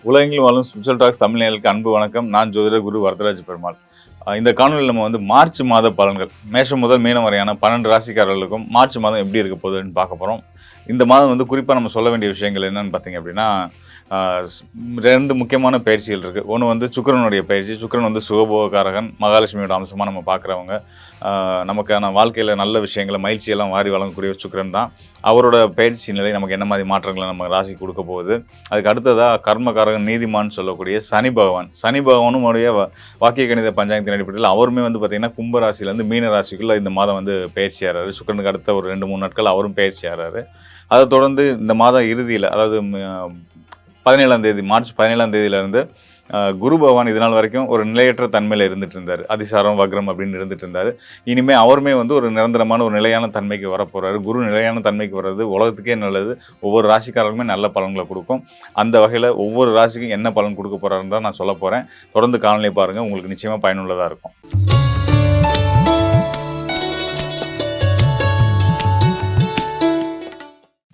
உலகெங்கிலும் வாழும் spiritual tax Tamil நேயர்களுக்கு அன்பு வணக்கம். நான் ஜோதிடர் குரு வரதராஜ பெருமாள். இந்த காணொலியில் நம்ம வந்து மார்ச் மாத பலன்கள், மேஷம் முதல் மீனம் வரையான 12 ராசிக்காரர்களுக்கும் மார்ச் மாதம் எப்படி இருக்க போகுதுன்னு பார்க்க போகிறோம். இந்த மாதம் வந்து குறிப்பாக நம்ம சொல்ல வேண்டிய விஷயங்கள் என்னன்னு பார்த்தீங்க அப்படின்னா, ரெண்டு முக்கியமான பயிற்சிகள் இருக்குது. ஒன்று வந்து சுக்கிரனுடைய பயிற்சி. சுக்கிரன் வந்து சுகபோகக்காரகன், மகாலட்சுமியோட அம்சமாக நம்ம பார்க்குறவங்க. நமக்கான வாழ்க்கையில் நல்ல விஷயங்களை மகிழ்ச்சியெல்லாம் வாரி வழங்கக்கூடிய சுக்கிரன் தான். அவரோட பயிற்சி நிலை நமக்கு என்ன மாதிரி மாற்றங்களை நம்ம ராசி கொடுக்க போகுது. அதுக்கு அடுத்ததாக கர்மகாரகன் நீதிமான் சொல்லக்கூடிய சனி பகவான். சனி பகவானும் உடைய வாக்கிய கணித பஞ்சாங்கத்தின் அடிப்படையில் அவருமே வந்து பார்த்திங்கன்னா கும்ப ராசியிலேருந்து மீன ராசிக்குள்ளே இந்த மாதம் வந்து பயிற்சி ஆகிறாரு. சுக்கிரனுக்கு அடுத்த ஒரு 2-3 நாட்கள் அவரும் பயிற்சி ஆகிறாரு. அதை தொடர்ந்து இந்த மாத இறுதியில், அதாவது 17ஆம் தேதி, மார்ச் 17ஆம் தேதியிலேருந்து குரு பகவான் இது நாள் வரைக்கும் ஒரு நிலையற்ற தன்மையில் இருந்துட்டு இருந்தார். அதிசாரம் வக்ரம் அப்படின்னு இருந்துட்டு இருந்தார். இனிமேல் அவருமே வந்து ஒரு நிரந்தரமான ஒரு நிலையான தன்மைக்கு வரப்போகிறாரு. குரு நிலையான தன்மைக்கு வர்றது உலகத்துக்கே நல்லது. ஒவ்வொரு ராசிக்காரர்களுமே நல்ல பலன்களை கொடுக்கும். அந்த வகையில் ஒவ்வொரு ராசிக்கும் என்ன பலன் கொடுக்க போகிறாருன்னு தான் நான் சொல்ல போகிறேன். தொடர்ந்து காணொலியை பாருங்கள், உங்களுக்கு நிச்சயமாக பயனுள்ளதாக இருக்கும்.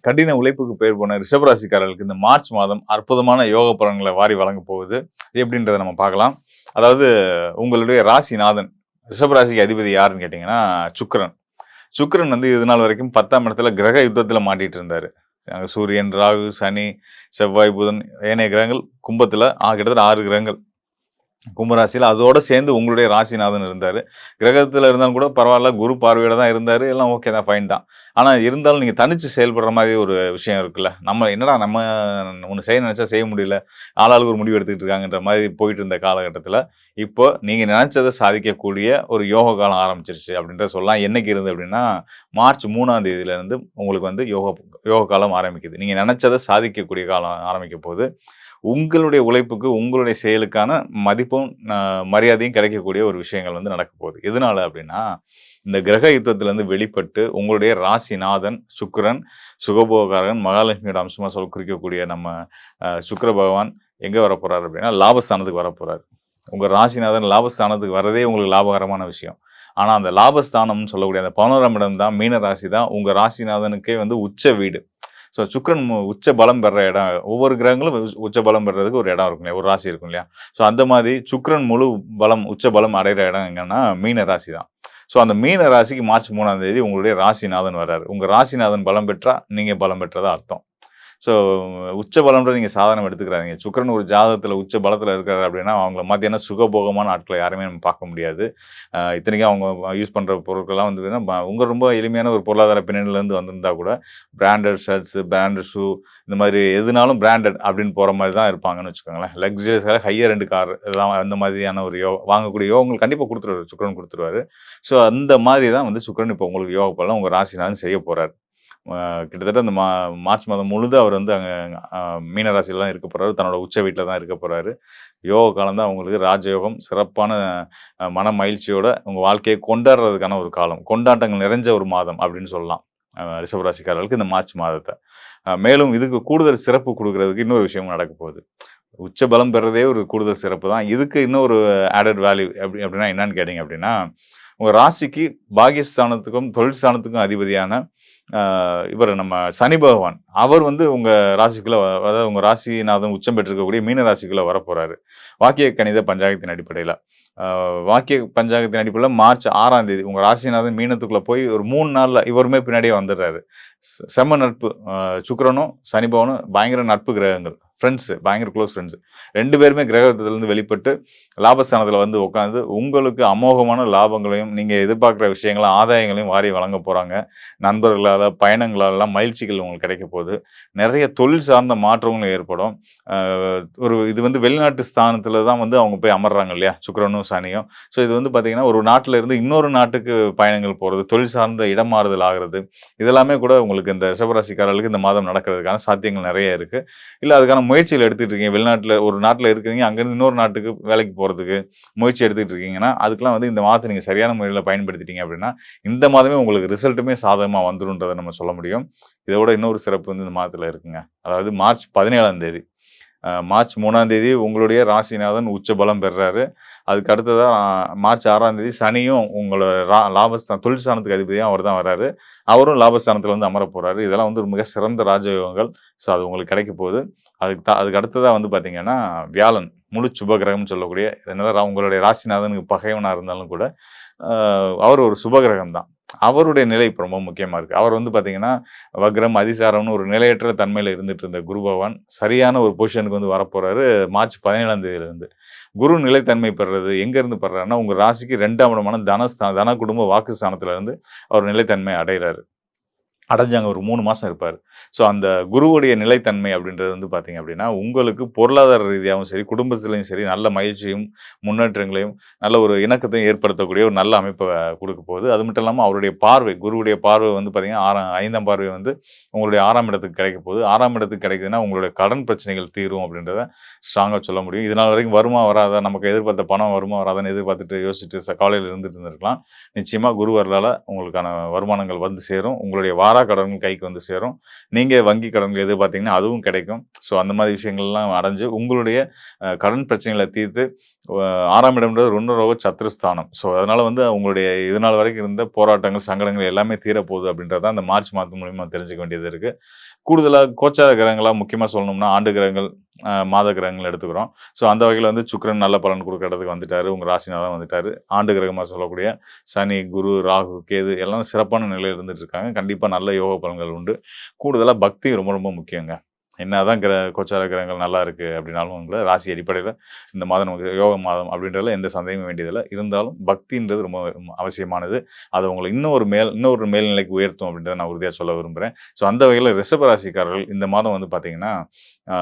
கடின உழைப்புக்கு பேர் போன ரிஷபராசிக்காரர்களுக்கு இந்த மார்ச் மாதம் அற்புதமான யோக பலன்களை வாரி வழங்க போகுது. எப்படின்றத நம்ம பார்க்கலாம். அதாவது உங்களுடைய ராசிநாதன், ரிஷபராசிக்கு அதிபதி யாருன்னு கேட்டிங்கன்னா சுக்கிரன். சுக்கிரன் வந்து இது நாள் வரைக்கும் 10ஆம் இடத்துல கிரக யுத்தத்தில் மாட்டிட்டு இருந்தார். சூரியன், ராகு, சனி, செவ்வாய், புதன், ஏனைய கிரகங்கள் கும்பத்தில் கிட்டத்தட்ட 6 கிரகங்கள் கும்பராசியில். அதோடு சேர்ந்து உங்களுடைய ராசிநாதன் இருந்தார். கிரகத்தில் இருந்தாலும் கூட பரவாயில்ல, குரு பார்வையோடு தான் இருந்தார். எல்லாம் ஓகே தான், ஃபைன் தான். ஆனால் இருந்தாலும் நீங்கள் தனித்து செயல்படுற மாதிரி ஒரு விஷயம் இருக்குல்ல. நம்ம என்னடா நம்ம ஒன்று செய்ய நினச்சா செய்ய முடியல, ஆளாளுக்கு ஒரு முடிவு எடுத்துக்கிட்டு இருக்காங்கன்ற மாதிரி போயிட்டு இருந்த காலகட்டத்தில் இப்போ நீங்கள் நினச்சதை சாதிக்கக்கூடிய ஒரு யோக காலம் ஆரம்பிச்சிருச்சு அப்படின்ற சொல்லலாம். என்னைக்கு இருந்து அப்படின்னா மார்ச் 3ஆம் தேதியிலேருந்து உங்களுக்கு வந்து யோக காலம் ஆரம்பிக்குது. நீங்கள் நினச்சதை சாதிக்கக்கூடிய காலம் ஆரம்பிக்க போகுது. உங்களுடைய உழைப்புக்கு, உங்களுடைய செயலுக்கான மதிப்பும் மரியாதையும் கிடைக்கக்கூடிய ஒரு விஷயங்கள் வந்து நடக்க போகுது. எதனால அப்படின்னா, இந்த கிரக யுத்தத்திலேருந்து வெளிப்பட்டு உங்களுடைய ராசிநாதன் சுக்கிரன், சுகபோகக்காரகன், மகாலட்சுமியோட அம்சமாக குறிக்கக்கூடிய நம்ம சுக்கிர பகவான் எங்கே வரப்போகிறார் அப்படின்னா லாபஸ்தானத்துக்கு வரப்போகிறார். உங்கள் ராசிநாதன் லாபஸ்தானத்துக்கு வர்றதே உங்களுக்கு லாபகரமான விஷயம். ஆனால் அந்த லாபஸ்தானம்னு சொல்லக்கூடிய அந்த 11ஆம் இடம் தான், மீன ராசி தான் உங்கள் ராசிநாதனுக்கே வந்து உச்ச வீடு. ஸோ சுக்கிரன் உச்ச பலம் பெற இடம், ஒவ்வொரு கிரகங்களும் உச்ச பலம் பெறதுக்கு ஒரு இடம் இருக்கும் இல்லையா, ஒரு ராசி இருக்கும் இல்லையா. ஸோ அந்த மாதிரி சுக்கிரன் முழு பலம், உச்ச பலம் அடைகிற இடம் எங்கன்னா மீன ராசி தான். ஸோ அந்த மீன ராசிக்கு மார்ச் 3ஆம் தேதி உங்களுடைய ராசிநாதன் வர்றாரு. உங்கள் ராசிநாதன் பலம் பெற்றா நீங்கள் பலம் பெற்றதா அர்த்தம். ஸோ உச்ச பலம்ன்ற நீங்கள் சாதனம் எடுத்துக்கிறாங்க. சுக்கிரன் ஒரு ஜாதகத்தில் உச்ச பலத்தில் இருக்காரு அப்படின்னா அவங்கள மத்தியான சுகபோகமான ஆட்களை யாருமே நம்ம பார்க்க முடியாது. இத்தனைக்கும் அவங்க யூஸ் பண்ணுற பொருட்கள்லாம் வந்து உங்கள் ரொம்ப எளிமையான ஒரு பொருளாதார பின்னணியிலேருந்து வந்திருந்தால் கூட பிராண்டட் ஷர்ட்ஸு, பிராண்டட் ஷூ, இந்த மாதிரி எதுனாலும் பிராண்டட் அப்படின்னு போகிற மாதிரி தான் இருப்பாங்கன்னு வச்சுக்கோங்களேன். லக்ஸரியஸாக ஹையர் ரெண்டு கார் இதெல்லாம் அந்த மாதிரியான ஒரு வாங்கக்கூடிய யோகங்கள் கண்டிப்பாக கொடுத்துருவாரு, சுக்கிரன் கொடுத்துருவாரு. ஸோ அந்த மாதிரி தான் வந்து சுக்கிரன் இப்போ உங்களுக்கு யோக பலன் உங்கள் ராசினாலும் செய்ய போகிறார். கிட்டத்தட்ட அந்த மார்ச் மாதம் முழுது அவர் வந்து அங்கே மீனராசியில் தான் இருக்க போகிறாரு. தன்னோட உச்ச வீட்டில் தான் இருக்க போகிறாரு. யோக காலம் தான் உங்களுக்கு ராஜயோகம், சிறப்பான மன மகிழ்ச்சியோட உங்கள் வாழ்க்கையை கொண்டாடுறதுக்கான ஒரு காலம், கொண்டாட்டங்கள் நிறைஞ்ச ஒரு மாதம் அப்படின்னு சொல்லலாம் ரிஷபராசிக்காரர்களுக்கு இந்த மார்ச் மாதத்தை. மேலும் இதுக்கு கூடுதல் சிறப்பு கொடுக்கறதுக்கு இன்னொரு விஷயமும் நடக்க போகுது. உச்ச பலம் பெறதே ஒரு கூடுதல் சிறப்பு தான். இதுக்கு இன்னொரு ஆடட் வேல்யூ அப்படின்னா என்னன்னு கேட்டிங்க அப்படின்னா, உங்கள் ராசிக்கு பாகியஸ்தானத்துக்கும் தொழில் ஸ்தானத்துக்கும் அதிபதியான இவர் நம்ம சனி பகவான், அவர் வந்து உங்கள் ராசிக்குள்ளே, அதாவது உங்கள் ராசிநாதன் உச்சம் பெற்றிருக்கக்கூடிய மீன ராசிக்குள்ளே வரப்போகிறாரு. வாக்கிய கணித பஞ்சாங்கத்தின் அடிப்படையில். வாக்கிய பஞ்சாங்கத்தின் அடிப்படையில் மார்ச் 6ஆம் தேதி உங்கள் ராசிநாதன் மீனத்துக்குள்ளே போய் ஒரு 3 நாளில் இவருமே பின்னாடியே வந்துடுறாரு. செம்ம நட்பு. சுக்கிரனும் சனி பகவானும் பயங்கர நட்பு கிரகங்கள், ஃப்ரெண்ட்ஸு, பயங்கர க்ளோஸ் ஃப்ரெண்ட்ஸு. 2 பேருமே கிரகத்திலேருந்து வெளிப்பட்டு லாபஸ்தானத்தில் வந்து உட்காந்து உங்களுக்கு அமோகமான லாபங்களையும் நீங்கள் எதிர்பார்க்குற விஷயங்களும் ஆதாயங்களையும் வாரி வழங்க போகிறாங்க. நண்பர்களால், பயணங்களாலலாம் மகிழ்ச்சிகள் உங்களுக்கு கிடைக்க போகுது. நிறைய தொழில் சார்ந்த மாற்றங்களும் ஏற்படும். ஒரு இது வந்து வெளிநாட்டு ஸ்தானத்தில் தான் வந்து அவங்க போய் அமர்றாங்க இல்லையா, சுக்கிரனும் சனியும். ஸோ இது வந்து பார்த்திங்கன்னா ஒரு நாட்டில் இருந்து இன்னொரு நாட்டுக்கு பயணங்கள் போகிறது, தொழில் சார்ந்த இடமாறுதல் ஆகிறது, இதெல்லாமே கூட உங்களுக்கு இந்த ரிஷபராசிக்காரர்களுக்கு இந்த மாதம் நடக்கிறதுக்கான சாத்தியங்கள் நிறைய இருக்குது. இல்லை அதுக்கான முயற்சிகள் எடுத்துகிட்டு இருக்கீங்க, வெளிநாட்டில் ஒரு நாட்டில் இருக்கிறீங்க, அங்கேருந்து இன்னொரு நாட்டுக்கு வேலைக்கு போகிறதுக்கு முயற்சி எடுத்துகிட்டு இருக்கீங்கன்னா அதுக்கெலாம் வந்து இந்த மாதத்தை நீங்கள் சரியான முறையில் பயன்படுத்திட்டீங்க அப்படின்னா இந்த மாதமே உங்களுக்கு ரிசல்ட்டுமே சாதகமாக வந்துடும்ன்றதை நம்ம சொல்ல முடியும். இதோட இன்னொரு சிறப்பு வந்து இந்த மாதத்தில் இருக்குங்க. அதாவது மார்ச் 17ஆம் தேதி, மார்ச் 3ஆம் தேதி உங்களுடைய ராசிநாதன் உச்ச பலம் பெறுறாரு. அதுக்கு அடுத்ததா மார்ச் 6ஆம் தேதி சனியும் உங்களோட தொழில் ஸ்தானத்துக்கு அதிபதியும் அவர் தான் வராரு. அவரும் லாபஸ்தானத்துல வந்து அமரப் போறாரு. இதெல்லாம் வந்து ஒரு மிக சிறந்த ராஜயோகங்கள். ஸோ அது உங்களுக்கு கிடைக்கப் போகுது. அதுக்கு அடுத்ததா வந்து பார்த்தீங்கன்னா, வியாழன் முழு சுபகிரகம்னு சொல்லக்கூடிய என்னதான் உங்களுடைய ராசிநாதனுக்கு பகைவனா இருந்தாலும் கூட, அ அவர் ஒரு சுபகிரகம் தான். அவருடைய நிலை இப்ப ரொம்ப முக்கியமா இருக்கு. அவர் வந்து பார்த்தீங்கன்னா, வக்ரம், அதிசாரம்னு ஒரு நிலையற்ற தன்மையில இருந்துட்டு இருந்த குரு பகவான், சரியான ஒரு பொசிஷனுக்கு வந்து வரப்போறாரு மார்ச் 17ஆம் தேதியிலிருந்து. குரு நிலைத்தன்மை பெறுறது எங்கேருந்து பெறுறாருன்னா, உங்க ராசிக்கு 2ஆம் இடமான தன, குடும்ப, வாக்கு ஸ்தானத்துல இருந்து அவர் நிலைத்தன்மை அடையறாரு. அடைஞ்சு அங்க ஒரு 3 மாசம் இருப்பாரு. ஸோ அந்த குருவுடைய நிலைத்தன்மை அப்படின்றது வந்து பார்த்தீங்க அப்படின்னா, உங்களுக்கு பொருளாதார ரீதியாவும் சரி, குடும்பத்திலயும் சரி, நல்ல மகிழ்ச்சியும், முன்னேற்றங்களையும், நல்ல ஒரு இணக்கத்தையும் ஏற்படுத்தக்கூடிய ஒரு நல்ல அமைப்ப குடுக்கப் போகுது. அது மட்டும் இல்லாம அவருடைய பார்வை, குருவுடைய பார்வை வந்து பார்த்தீங்கன்னா, 5ஆம் பார்வை வந்து உங்களுடைய 6ஆம் இடத்துக்கு கிடைக்கப் போகுது. 6ஆம் இடத்துக்கு கிடைக்குதுன்னா, உங்களுடைய கடன் பிரச்சனைகள் தீரும் அப்படின்றத ஸ்ட்ராங்கா சொல்ல முடியும். இது நாள் வரைக்கும் வருமா? வராதா? நமக்கு எதிர்பார்த்த பணம் வருமா? வராதான்னு எதிர்பார்த்துட்டு யோசிச்சுட்டு கவலையில இருந்துட்டு இருந்திருக்கலாம். நிச்சயமா குரு அருளால உங்களுக்கான வருமானங்கள் வந்து சேரும். உங்களுடைய கடன்கள் கைக்கு வந்து சேரும். நீங்க வங்கி கடன்கள் எதிர்பார்த்தீங்கன்னா, அதுவும் கிடைக்கும். ஸோ அந்த மாரி விஷயங்கள்லாம் அடைஞ்சு, உங்களுடைய கடன் பிரச்சனைகள தீர்த்து, அ 6ஆம் இடம்ன்றது ருணரோக சத்ருஸ்தானம். ஸோ அதனால வந்து உங்களுடைய இதுநாள் வரைக்கும் இருந்த போராட்டங்கள், சங்கடங்கள் எல்லாமே தீரப்போகுது அப்படின்றத அந்த மார்ச் மாதம் மூலியமா தெரிஞ்சுக்க வேண்டியது இருக்கு. கூடுதலா கோச்சார கிரகங்களா முக்கியமா சொல்லணும்னா, ஆண்டு கிரகங்கள், மாத கிரகங்கள் எடுத்துக்கிறோம். ஸோ அந்த வகையில வந்து சுக்கிரன் நல்ல பலன் குடுக்குற இடத்துக்கு வந்துட்டாரு. உங்க ராசிநாதன் வந்துட்டாரு. ஆண்டு கிரகமா சொல்லக்கூடிய சனி, குரு, ராகு, கேது எல்லாம் சிறப்பான நிலையில இருந்துட்டு இருக்காங்க. கண்டிப்பா நல்ல யோக பலன்கள் உண்டு. கூடுதலா பக்தி ரொம்ப ரொம்ப முக்கியங்க. என்னதான் கோச்சார கிரகங்கள் நல்லா இருக்கு அப்படின்னாலும் கூட ராசி அடிப்படையில இந்த மாதம் நமக்கு யோக மாதம் அப்படின்றதுல எந்த சந்தேகமும் வேண்டியதில்ல. இருந்தாலும் பக்தின்றது ரொம்ப அவசியமானது. அது உங்கள இன்னொரு மேல்நிலைக்கு உயர்த்தும் அப்படின்றத நான் உறுதியா சொல்ல விரும்புறேன். ஸோ அந்த வகையில ரிஷப ராசிக்காரர்கள் இந்த மாதம் வந்து பார்த்தீங்கன்னா, ஆ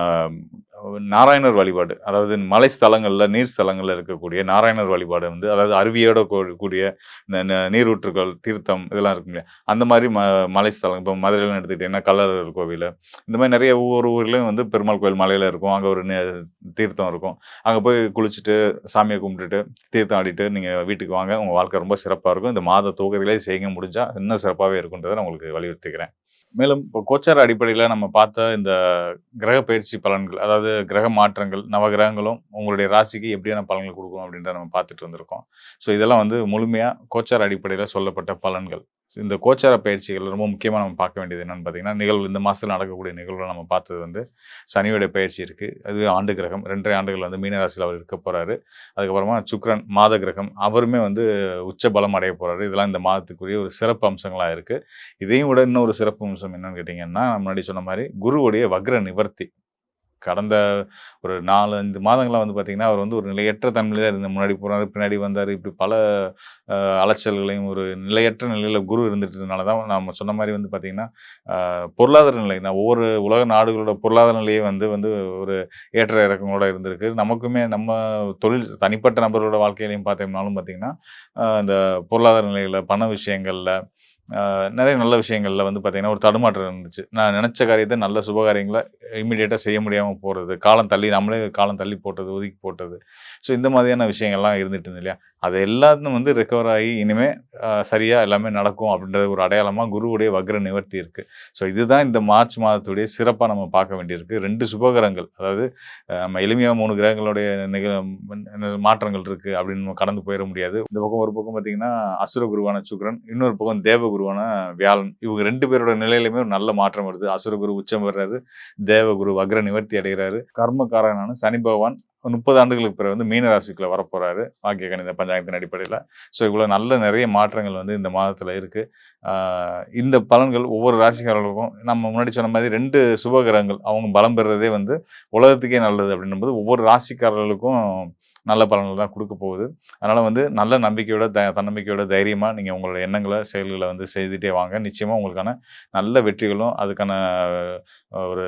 நாராயணர் வழிபாடு, அதாவது மலை ஸ்தலங்கள்ல, நீர் ஸ்தலங்கள்ல இருக்கக்கூடிய நாராயணர் வழிபாடு வந்து அதாவது அருவியோட கூடிய இந்த நீரூற்றுகள், தீர்த்தம் இதெல்லாம் இருக்கும் இல்லையா? அந்த மாரி மலை ஸ்தலம் இப்போ மதுரையிலன்னு எடுத்துக்கிட்டீங்கன்னா, கள்ளழகர் கோவிலு, இந்த மாரி நெறைய ஒவ்வொரு ஊர்லயும் வந்து பெருமாள் கோயில் மலையில இருக்கும். அங்க ஒரு தீர்த்தம் இருக்கும். அங்க போய் குளிச்சுட்டு, சாமிய கும்பிட்டுட்டு, தீர்த்தம் ஆடிட்டு நீங்க வீட்டுக்கு வாங்க. உங்க வாழ்க்கை ரொம்ப சிறப்பா இருக்கும். இந்த மாத துவக்கத்திலே செய்யுங்க முடிஞ்சா, இன்னும் சிறப்பாவே இருக்குன்றத நான் உங்களுக்கு வலியுறுத்திக்கிறேன். மேலும் இப்போ கோச்சார அடிப்படையில நம்ம பார்த்த இந்த கிரக பயிற்சி பலன்கள், அதாவது கிரக மாற்றங்கள், நவகிரகங்களும் உங்களுடைய ராசிக்கு எப்படியான பலன்கள் குடுக்கும் அப்படின்றத நம்ம பார்த்துட்டு இருந்திருக்கோம். ஸோ இதெல்லாம் வந்து முழுமையா கோச்சார அடிப்படையில சொல்லப்பட்ட பலன்கள். இந்த கோச்சார பயிற்சிகள் ரொம்ப முக்கியமா நம்ம பார்க்க வேண்டியது என்னன்னு பார்த்தீங்கன்னா, இந்த மாசத்துல நடக்கக்கூடிய நிகழ்வுகள நம்ம பார்த்தது வந்து சனியோட பயிற்சி இருக்கு. அது ஆண்டு கிரகம் 2 1/2 ஆண்டுகள் வந்து மீன ராசியில அவர் இருக்க போறாரு. அதுக்கப்புறமா சுக்கிரன் மாத கிரகம் அவருமே வந்து உச்ச பலம் அடைய போறாரு. இதெல்லாம் இந்த மாதத்துக்குரிய ஒரு சிறப்பு அம்சங்களா இருக்கு. இதையும் விட இன்னொரு சிறப்பு அம்சம் என்னன்னு கேட்டீங்கன்னா, முன்னாடி சொன்ன மாரி குருவுடைய வக்ர நிவர்த்தி. கடந்த ஒரு 4, 5 மாதங்களா வந்து பார்த்தீங்கன்னா, அவர் வந்து ஒரு நிலையற்ற தன்மையில தான் முன்னாடி போனாரு, பின்னாடி வந்தாரு. இப்படி பல அலைச்சல்களையும் ஒரு நிலையற்ற நிலையில குரு இருந்துட்டதுனால தான் நாம சொன்ன மாரி வந்து பார்த்தீங்கன்னா, பொருளாதார நிலை ஒவ்வொரு உலக நாடுகளோட பொருளாதார நிலையே வந்து வந்து ஒரு ஏற்ற இறக்கங்களோட இருந்திருக்கு. நமக்குமே நம்ம தனிப்பட்ட நபரோட வாழ்க்கையிலயும் பார்த்தோம்னாலும் பார்த்தீங்கன்னா, இந்த பொருளாதார நிலையில, பண விஷயங்கள்ல நெறைய நல்ல விஷயங்கள்ல வந்து பார்த்தீங்கன்னா, ஒரு தடுமாற்றம் இருந்துச்சு. நான் நெனச்ச காரியத்த நல்ல சுப காரியங்கள இம்மீடியட்டா செய்ய முடியாம போறது. நம்மளே காலம் தள்ளி போட்டது, ஒதுக்கி போட்டது. ஸோ இந்த மாதிரியான விஷயங்கள்லாம் இருந்துட்டு இருந்தது இல்லையா? அது எல்லாத்தும் வந்து ரெக்கவர் ஆகி இனிமே சரியா எல்லாமே நடக்கும் அப்படின்ற ஒரு அடையாளமா குருவுடைய வக்ர நிவர்த்தி இருக்கு. ஸோ இதுதான் இந்த மார்ச் மாதத்துடைய சிறப்பா நம்ம பார்க்க வேண்டியிருக்கு. 2 சுபகிரகங்கள், அதாவது நம்ம எளிமையா 3 கிரகங்களுடைய மாற்றங்கள் இருக்கு அப்படின்னு நம்ம கடந்து போயிற முடியாது. ஒரு பக்கம் பார்த்தீங்கன்னா, அசுர குருவான சுக்கிரன், இன்னொரு பக்கம் தேவ குருவான வியாழன். இவங்க 2 பேரோட நிலையிலுமே ஒரு நல்ல மாற்றம் வருது. அசுர குரு உச்சம் பெறுறாரு. தேவகுரு வக்ர நிவர்த்தி அடைகிறாரு. கர்மகாரகனான சனி பகவான் 30 ஆண்டுகளுக்கு பிறகு வந்து மீன ராசிக்குள்ள வரப்போறாரு. வாக்கிய கணித பஞ்சாங்கத்தின் அடிப்படையில. ஸோ இவ்வளோ நெறைய மாற்றங்கள் வந்து இந்த மாதத்துல இருக்கு. ஆ இந்த பலன்கள் ஒவ்வொரு ராசிக்காரர்களுக்கும் நம்ம முன்னாடி சொன்ன மாதிரி 2 சுப கிரகங்கள் அவங்க பலம் பெறுறதே வந்து உலகத்துக்கே நல்லது அப்படின்னும்போது, ஒவ்வொரு ராசிக்காரர்களுக்கும் நல்ல பலன்கள் தான் குடுக்க போகுது. அதனால வந்து நல்ல நம்பிக்கையோட, தன்னம்பிக்கையோட தைரியமா நீங்க உங்களோட எண்ணங்கள, செயல்கள வந்து செய்துட்டே வாங்க. நிச்சயமா உங்களுக்கான நல்ல வெற்றிகளும், அதுக்கான ஒரு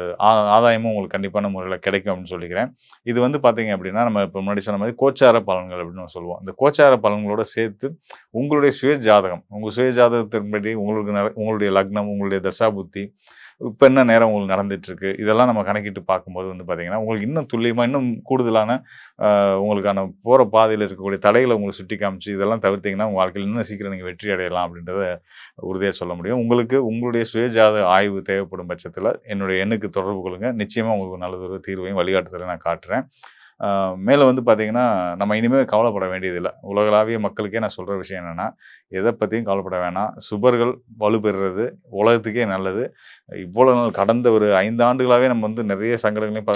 ஆதாயமும் உங்களுக்கு கண்டிப்பான முறையில கிடைக்கும் அப்படின்னு சொல்லிக்கிறேன். இது வந்து பார்த்தீங்க அப்படின்னா, நம்ம இப்ப முன்னாடி சொன்ன மாரி கோச்சார பலன்கள் அப்படின்னு நம்ம சொல்லுவோம். இந்த கோச்சார பலன்களோட சேர்த்து உங்களுடைய சுய ஜாதகம், உங்க சுய ஜாதகத்தின்படி உங்களுடைய லக்னம், உங்களுடைய தசாபுத்தி, இப்ப என்ன நேரம் உங்களுக்கு நடந்துட்டுருக்கு, இதெல்லாம் நம்ம கணக்கிட்டு பார்க்கும்போது வந்து பார்த்தீங்கன்னா, உங்களுக்கு இன்னும் துல்லியமா, இன்னும் கூடுதலான உங்களுக்கான போற பாதையில இருக்கக்கூடிய தடைகள உங்களுக்கு சுட்டி காமிச்சு, இதெல்லாம் தவிர்த்தீங்கன்னா, உங்க வாழ்க்கையில இன்னும் சீக்கிரம் நீங்க வெற்றி அடையலாம் அப்படின்றத உறுதியா சொல்ல முடியும். உங்களுக்கு உங்களுடைய சுயஜாத ஆய்வு தேவைப்படும் பட்சத்தில, என்னுடைய எண்ணுக்கு தொடர்பு கொள்ளுங்க. நிச்சயமா உங்களுக்கு நல்லதொரு தீர்வையும், வழிகாட்டுதலையும் நான் காட்டுறேன். மேல வந்து பார்த்தீங்கன்னா, நம்ம இனிமே கவலைப்பட வேண்டியதில்ல. உலகளாவிய மக்களுக்கே நான் சொல்ற விஷயம் என்னன்னா, எத பத்தியும் கவலைப்பட வேணாம். சுபர்கள் வலுப்பெறுறது உலகத்துக்கே நல்லது. இவ்வளோ நாள் கடந்த ஒரு 5 ஆண்டுகளாவே நம்ம வந்து நெறைய சங்கடங்களையும்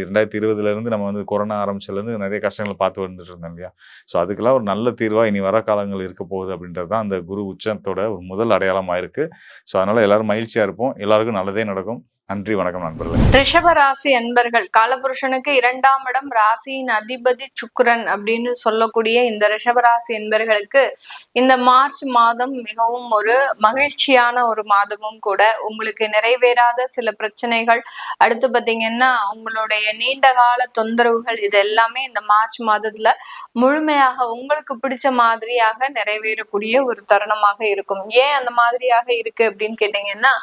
2020லேருந்து நம்ம வந்து கொரோனா ஆரம்பிச்சதுலேருந்து நெறைய கஷ்டங்கள பார்த்து வந்துட்டு இருந்தோம் இல்லையா? ஸோ அதுக்கெல்லாம் ஒரு நல்ல தீர்வா இனி வர காலங்கள் இருக்க போகுது அப்படின்றது தான் அந்த குரு உச்சத்தோட ஒரு முதல் அடையாளமா இருக்கு. ஸோ அதனால எல்லாரும் மகிழ்ச்சியா இருப்போம். எல்லாருக்கும் நல்லதே நடக்கும். நன்றி, வணக்கம் நண்பர்களே. ரிஷப ராசி அன்பர்கள், காலபுருஷனுக்கு 2ஆம் இடம், ராசியின் அதிபதி சுக்கிரன் அப்படின்னு சொல்லக்கூடிய இந்த ரிஷபராசி அன்பர்களுக்கு இந்த மார்ச் மாதம் மிகவும் ஒரு மகிழ்ச்சியான ஒரு மாதமும் கூட. உங்களுக்கு நிறைவேறாத சில பிரச்சனைகள், அடுத்து பாத்தீங்கன்னா உங்களுடைய நீண்ட கால தொந்தரவுகள், இது எல்லாமே இந்த மார்ச் மாதத்துல முழுமையாக உங்களுக்கு பிடிச்ச மாதிரியாக நிறைவேறக்கூடிய ஒரு தருணமாக இருக்கும். ஏன் அந்த மாதிரியாக இருக்கு அப்படின்னு கேட்டீங்கன்னா,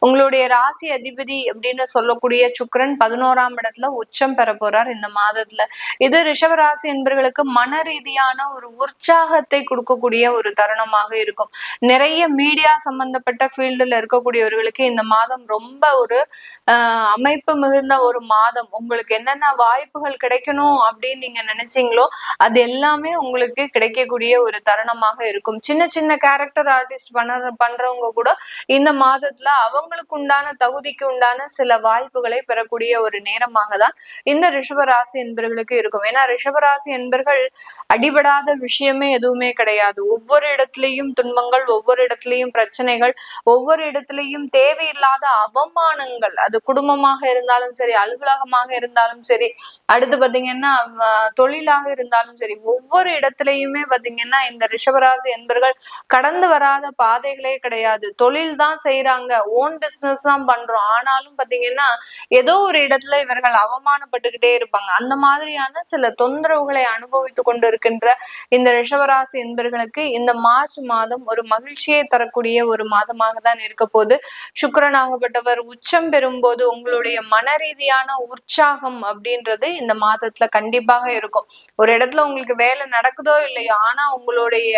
உங்களுடைய ராசி அதிபதி அப்படின்னு சொல்லக்கூடிய சுக்கிரன் 11ஆம் இடத்துல உச்சம் பெற போறார் இந்த மாதத்துல. இது ரிஷபராசி என்பவர்களுக்கு மன ரீதியான ஒரு உற்சாகத்தை கொடுக்கக்கூடிய ஒரு தருணமாக இருக்கும். நிறைய மீடியா சம்பந்தப்பட்ட ஃபீல்டுல இருக்கக்கூடியவர்களுக்கு இந்த மாதம் ரொம்ப ஒரு அமைப்பு மிகுந்த ஒரு மாதம். உங்களுக்கு என்னென்ன வாய்ப்புகள் கிடைக்கணும் அப்படின்னு நீங்க நினைச்சீங்களோ அது எல்லாமே உங்களுக்கு கிடைக்கக்கூடிய ஒரு தருணமாக இருக்கும். சின்ன சின்ன கேரக்டர் ஆர்டிஸ்ட் பண்றவங்க கூட இந்த மாதத்துல அவங்களுக்கு உண்டான தகுதிக்கு உண்டான சில வாய்ப்புகளை பெறக்கூடிய ஒரு நேரமாக தான் இந்த ரிஷபராசி என்பர்களுக்கு இருக்கும். ஏன்னா ரிஷபராசி என்பர்கள் அடிபடாத விஷயமே எதுவுமே கிடையாது. ஒவ்வொரு இடத்துலயும் துன்பங்கள், ஒவ்வொரு இடத்துலயும் பிரச்சனைகள், ஒவ்வொரு இடத்துலயும் தேவையில்லாத அவமானங்கள், அது குடும்பமாக இருந்தாலும் சரி, அலுவலகமாக இருந்தாலும் சரி, அடுத்து பாத்தீங்கன்னா தொழிலாக இருந்தாலும் சரி, ஒவ்வொரு இடத்துலயுமே பாத்தீங்கன்னா இந்த ரிஷபராசி என்பர்கள் கடந்து வராத பாதைகளே கிடையாது. தொழில் தான் செய்யறாங்க, ஓன் பிசினஸ் தான் பண்றோம், ஆனாலும் பாத்தீங்கன்னா ஏதோ ஒரு இடத்துல இவர்கள் அவமானப்பட்டுக்கிட்டே இருப்பாங்க. அந்த மாதிரியான சில தொந்தரவுகளை அனுபவித்து கொண்டு இருக்கின்ற இந்த ரிஷபராசி என்பர்களுக்கு இந்த மார்ச் மாதம் ஒரு மகிழ்ச்சியை தரக்கூடிய ஒரு மாதமாக தான் இருக்க போது. சுக்கிரனாகப்பட்டவர் உச்சம் பெறும்போது உங்களுடைய மன ரீதியான உற்சாகம் அப்படின்றது இந்த மாதத்துல கண்டிப்பாக இருக்கும். ஒரு இடத்துல உங்களுக்கு வேலை நடக்குதோ இல்லையோ, ஆனா உங்களுடைய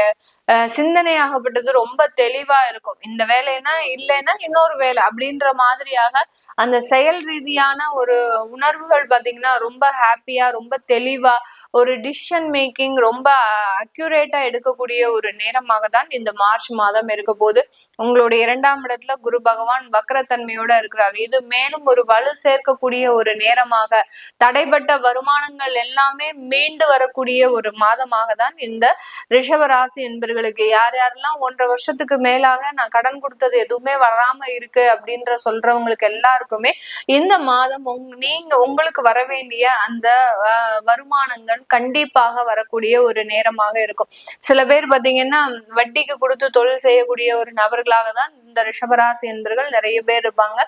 சிந்தனையாகப்பட்டது ரொம்ப தெளிவா இருக்கும். இந்த வேலைன்னா இல்லைன்னா இன்னொரு வேலை அப்படின்ற மாதிரியாக அந்த செயல் ரீதியான ஒரு உணர்வுகள் பாத்தீங்கன்னா ரொம்ப ஹாப்பியா, ரொம்ப தெளிவா, ஒரு டிசிஷன் மேக்கிங் ரொம்ப அக்யூரேட்டா எடுக்கக்கூடிய ஒரு நேரமாக தான் இந்த மார்ச் மாதம் இருக்க போது. உங்களுடைய 2ஆம் இடத்துல குரு பகவான் வக்ரத்தன்மையோட இருக்கிறார். இது மேலும் ஒரு வலு சேர்க்கக்கூடிய ஒரு நேரமாக, தடைப்பட்ட வருமானங்கள் எல்லாமே மீண்டு வரக்கூடிய ஒரு மாதமாக தான் இந்த ரிஷபராசி என்பர்களுக்கு. யார் யாரெல்லாம் 1.5 வருஷத்துக்கு மேலாக நான் கடன் கொடுத்தது எதுவுமே வராம இருக்கு அப்படின்ற சொல்றவங்களுக்கு எல்லாருக்குமே இந்த மாதம் நீங்க உங்களுக்கு வர வேண்டிய அந்த வருமானங்கள் கண்டிப்பாக வரக்கூடிய ஒரு நேரமாக இருக்கும். சில பேர் பாத்தீங்கன்னா வட்டிக்கு கொடுத்து தொழில் செய்யக்கூடிய ஒரு நபர்களாக தான் இந்த ரிஷபராசி என்பர்கள் நிறைய பேர் இருப்பாங்க.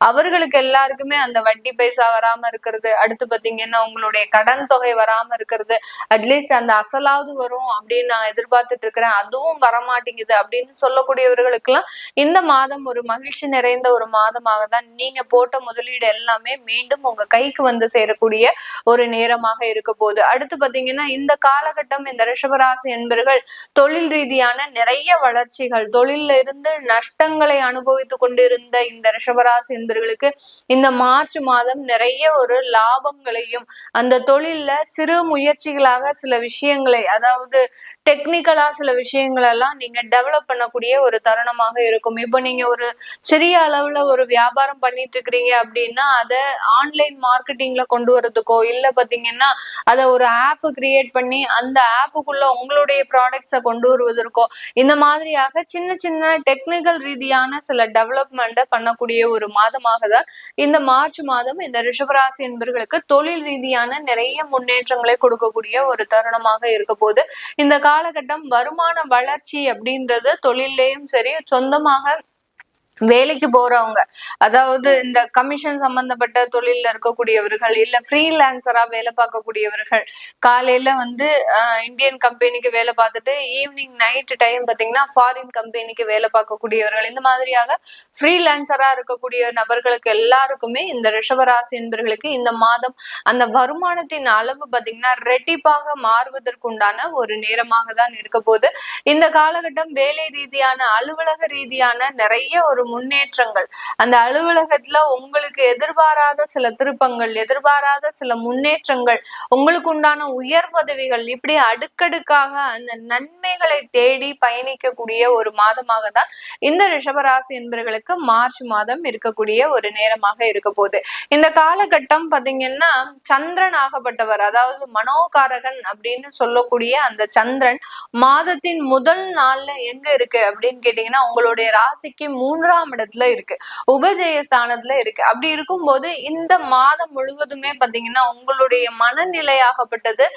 அவர்களுக்கு எல்லாருக்குமே அந்த வட்டி பைசா வராம இருக்கிறது, அடுத்து பாத்தீங்கன்னா உங்களுடைய கடன் தொகை வராம இருக்கிறது, அட்லீஸ்ட் அந்த அசலாவது வரும் அப்படின்னு நான் எதிர்பார்த்துட்டு இருக்கிறேன், அதுவும் வரமாட்டேங்குது அப்படின்னு சொல்லக்கூடியவர்களுக்கு எல்லாம் இந்த மாதம் ஒரு மகிழ்ச்சி நிறைந்த ஒரு மாதமாக தான் நீங்க போட்ட முதலீடு எல்லாமே மீண்டும் உங்க கைக்கு வந்து சேரக்கூடிய ஒரு நேரமாக இருக்க போகுது. அடுத்து பாத்தீங்கன்னா இந்த காலகட்டம் இந்த ரிஷபராசி என்பர்கள் தொழில் ரீதியான நிறைய வளர்ச்சிகள், தொழில இருந்து நஷ்டங்களை அனுபவித்து கொண்டிருந்த இந்த ரிஷபராசி என்பர்களுக்கு இந்த மார்ச் மாதம் நிறைய ஒரு லாபங்களையும், அந்த தொழில்ல சிறு முயற்சிகளாக சில விஷயங்களை, அதாவது டெக்னிக்கலா சில விஷயங்கள் எல்லாம் நீங்க டெவலப் பண்ணக்கூடிய ஒரு தருணமாக இருக்கும். இப்போ நீங்க ஒரு சிறிய அளவுல ஒரு வியாபாரம் பண்ணிட்டு இருக்கிறீங்க அப்படின்னா அதை ஆன்லைன் மார்க்கெட்டிங்ல கொண்டு வரதுக்கோ, இல்ல பாத்தீங்கன்னா அதை ஒரு ஆப் கிரியேட் பண்ணி அந்த ஆப்புக்குள்ள உங்களுடைய ப்ராடக்ட்ஸை கொண்டு வருவதற்கோ, இந்த மாதிரியாக சின்ன சின்ன டெக்னிக்கல் ரீதியான சில டெவலப்மெண்ட்டை பண்ணக்கூடிய ஒரு மாதமாக தான் இந்த மார்ச் மாதம் இந்த ரிஷபராசி என்பர்களுக்கு தொழில் ரீதியான நிறைய முன்னேற்றங்களை கொடுக்கக்கூடிய ஒரு தருணமாக இருக்க போது. இந்த காலகட்டம் வருமான வளர்ச்சி அப்படின்றது தொழிலையும் சரி, சொந்தமாக வேலைக்கு போறவங்க, அதாவது இந்த கமிஷன் சம்பந்தப்பட்ட தொழில இருக்கக்கூடியவர்கள், இல்ல ஃப்ரீலான்சரா வேலை பார்க்கக்கூடியவர்கள், காலையில வந்து இந்தியன் கம்பெனிக்கு வேலை பார்த்துட்டு ஈவினிங் நைட் டைம் பாத்தீங்கன்னா ஃபாரின் கம்பெனிக்கு வேலை பார்க்கக்கூடியவர்கள், இந்த மாதிரியாக ஃப்ரீலான்சரா இருக்கக்கூடிய நபர்களுக்கு எல்லாருக்குமே இந்த ரிஷபராசி என்பர்களுக்கு இந்த மாதம் அந்த வருமானத்தின் அளவு பாத்தீங்கன்னா ரெட்டிப்பாக மாறுவதற்குண்டான ஒரு நேரமாக தான் இருக்க போது. இந்த காலகட்டம் வேலை ரீதியான, அலுவலக ரீதியான நிறைய ஒரு முன்னேற்றங்கள், அந்த அலுவலகத்துல உங்களுக்கு எதிர்பாராத சில திருப்பங்கள், எதிர்பாராத சில முன்னேற்றங்கள், உங்களுக்கு உண்டான உயர் பதவிகள், இப்படி அடுக்கடுக்காக அந்த நன்மைகளை தேடி பயணிக்கக்கூடிய ஒரு மாதமாக தான் இந்த ரிஷபராசி என்பவர்களுக்கு மார்ச் மாதம் இருக்கக்கூடிய ஒரு நேரமாக இருக்க போகுது. இந்த காலகட்டம் பாத்தீங்கன்னா சந்திரன் ஆகப்பட்டவர், அதாவது மனோகாரகன் அப்படின்னு சொல்லக்கூடிய அந்த சந்திரன் மாதத்தின் முதல் நாள்ல எங்க இருக்கு அப்படின்னு கேட்டீங்கன்னா உங்களுடைய ராசிக்கு 3ஆம் இடத்துல இருக்கு, உபஜெயஸ்தானத்துல இருக்கு. அப்படி இருக்கும்போது இந்த மாதம் முழுவதுமே பாத்தீங்கன்னா உங்களுடைய மனநிலையாகப்பட்டது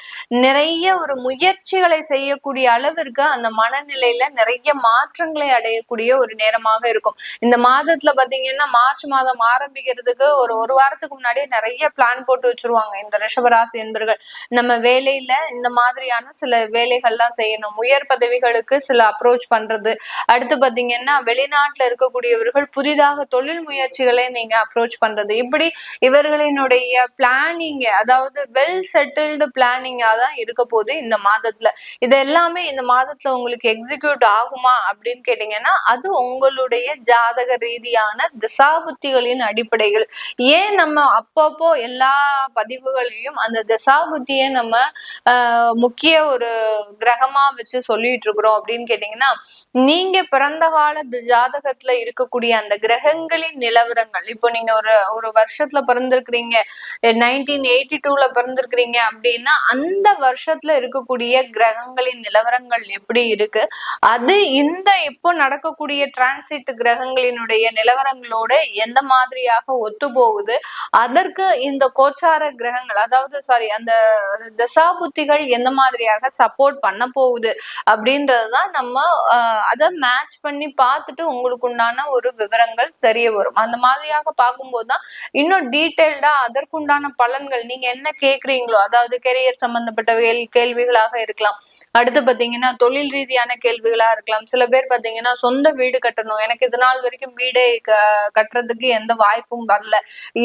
நிறைய ஒரு முயற்சிகளை செய்யக்கூடிய அளவிற்கு அந்த மனநிலையில நிறைய மாற்றங்களை அடையக்கூடிய ஒரு நேரமாக இருக்கும். இந்த மாதத்துல பாத்தீங்கன்னா மார்ச் மாதம் ஆரம்பிக்கிறதுக்கு ஒரு வாரத்துக்கு முன்னாடியே நிறைய பிளான் போட்டு வச்சிருவாங்க இந்த ரிஷபராசி என்பர்கள். நம்ம வேலையில இந்த மாதிரியான சில வேலைகள்லாம் செய்யணும், உயர் பதவிகளுக்கு சில அப்ரோச் பண்றது, அடுத்து பாத்தீங்கன்னா வெளிநாட்டுல இருக்கக்கூடியவர்கள் புதிதாக தொழில் முயற்சிகளை நீங்க அப்ரோச் பண்றது, இப்படி இவர்களினுடைய பிளானிங், அதாவது வெல் செட்டில்டு பிளானிங்கா தான் இருக்க போகுது இந்த மாதத்துல. இது எல்லாமே இந்த மாதத்துல உங்களுக்கு எக்ஸிக்யூட் ஆகுமா அப்படின்னு கேட்டீங்கன்னா அது உங்களுடைய ஜாதக ரீதியான திசாபுத்திகளின் அடிப்படைகள். ஏன் நம்ம அப்பப்போ எல்லா பதிவுகளையும் அந்த திசாபுத்தியை நம்ம முக்கிய ஒரு கிரகமா வச்சு சொல்லிட்டு இருக்கிறோம் அப்படின்னு கேட்டீங்கன்னா நீங்க பிறந்த கால ஜாதகத்துல இருக்கக்கூடிய அந்த கிரகங்களின் நிலவரங்கள், இப்போ நீங்க ஒரு வருஷத்துல பிறந்திருக்கிறீங்க, 1982ல பிறந்திருக்கிறீங்க அப்படின்னா அந்த வருஷத்துல இருக்கக்கூடிய கிரகங்களின் நிலவரங்கள் எப்படி இருக்கு, அது இந்த இப்போ நடக்கக்கூடிய டிரான்சிட் கிரகங்களினுடைய நிலவரங்களோட எந்த மாதிரியாக ஒத்து போகுது, அதற்கு இந்த கோச்சார கிரகங்கள், அதாவது அந்த தசாபுத்திகள் எந்த மாதிரியாக சப்போர்ட் பண்ண போகுது அப்படின்றதுதான் நம்ம அதை மேட்ச் பண்ணி பார்த்துட்டு உங்களுக்கு உண்டான ஒரு விவரங்கள் தெரிய வரும். அந்த மாதிரியாக பார்க்கும்போதுதான் இன்னும் டீட்டெயில்டா அதற்குண்டான பலன்கள் நீங்க என்ன கேக்குறீங்களோ, அதாவது கெரியர் சம்பந்தப்பட்ட கேள்விகளாக இருக்கலாம், அடுத்து பாத்தீங்கன்னா தொழில் ரீதியான கேள்விகளா இருக்கலாம், சில பேர் பாத்தீங்கன்னா சொந்த வீடு கட்டணும், எனக்கு இது நாள் வரைக்கும் வீடே கட்டுறதுக்கு எந்த வாய்ப்பும் வரல,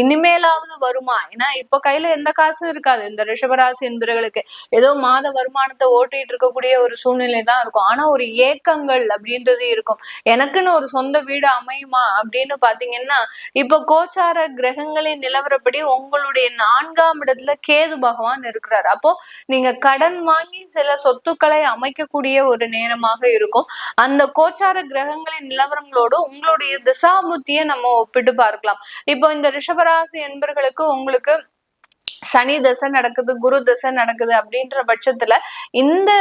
இனிமேலாவது வருமா, ஏன்னா இப்ப கையில எந்த காசும் இருக்காது இந்த ரிஷபராசி என்பவர்களுக்கு, ஏதோ மாத வருமானத்தை ஓட்டிட்டு இருக்கக்கூடிய ஒரு சூழ்நிலை தான் இருக்கும். ஆனா ஒரு ஏக்கங்கள் அப்படின்றது இருக்கும், எனக்குன்னு ஒரு சொந்த வீடு அமையுமா அப்படின்னு பாத்தீங்கன்னா இப்ப கோச்சார கிரகங்களின் நிலவரப்படி உங்களுடைய 4ஆம் இடத்துல கேது பகவான் இருக்கிறார். அப்போ நீங்க கடன் வாங்கி சில சொத்துக்களை அமைக்கக்கூடிய ஒரு நேரமாக இருக்கும். அந்த கோச்சார கிரகங்களின் நிலவரங்களோடு உங்களுடைய திசாபுத்தியை நம்ம ஒப்பிட்டு பார்க்கலாம். இப்போ இந்த ரிஷபராசி என்பர்களுக்கு உங்களுக்கு சனி தசை நடக்குது, குரு தசை நடக்குது அப்படின்ற பட்சத்துல இந்த